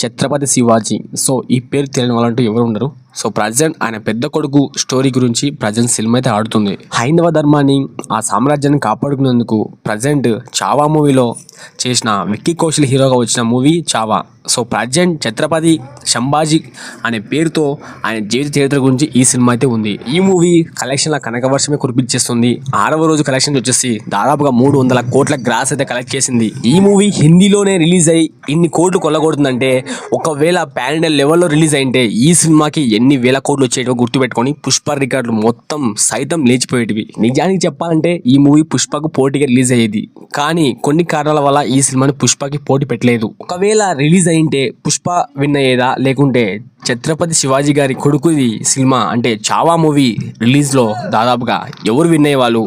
Chhatrapati Shivaji. So ఈ పేరు తెలియని వాళ్ళంటూ ఎవరు ఉండరు. సో ప్రజెంట్ ఆయన పెద్ద కొడుకు స్టోరీ గురించి ప్రజెంట్ సినిమా అయితే ఆడుతుంది. హైందవ ధర్మాన్ని ఆ సామ్రాజ్యాన్ని కాపాడుకునేందుకు ప్రజెంట్ చావా మూవీలో చేసిన విక్కీ కౌశల్ హీరోగా వచ్చిన movie Chhaava. So present Chhatrapati Sambhaji అనే పేరుతో ఆయన జీవిత చరిత్ర గురించి ఈ సినిమా అయితే ఉంది. ఈ మూవీ కలెక్షన్ల కనకవర్షమే కురిపించేస్తుంది. 6వ రోజు కలెక్షన్స్ వచ్చేసి దాదాపుగా 300 కోట్ల గ్రాస్ అయితే కలెక్ట్ చేసింది. ఈ మూవీ హిందీలోనే రిలీజ్ అయ్యి ఇన్ని కోట్లు కొల్లగొడుతుందంటే, ఒకవేళ పాన్ ఇండియా లెవెల్లో రిలీజ్ అయింటే ఈ సినిమాకి ఎన్ని వేల కోట్లు వచ్చేటో గుర్తుపెట్టుకొని పుష్ప రికార్డులు మొత్తం సైతం లేచిపోయేటివి. నిజానికి చెప్పాలంటే ఈ మూవీ పుష్పకు పోటీగా రిలీజ్ అయ్యేది, కానీ కొన్ని కారణాల వల్ల ఈ సినిమాని పుష్పకి పోటీ పెట్టలేదు. ఒకవేళ రిలీజ్ అయింటే పుష్ప విన్ అయ్యేదా, లేకుంటే ఛత్రపతి శివాజీ గారి కొడుకుది సినిమా అంటే చావా మూవీ రిలీజ్లో దాదాపుగా ఎవరు విన్ అయ్యేవాళ్ళు?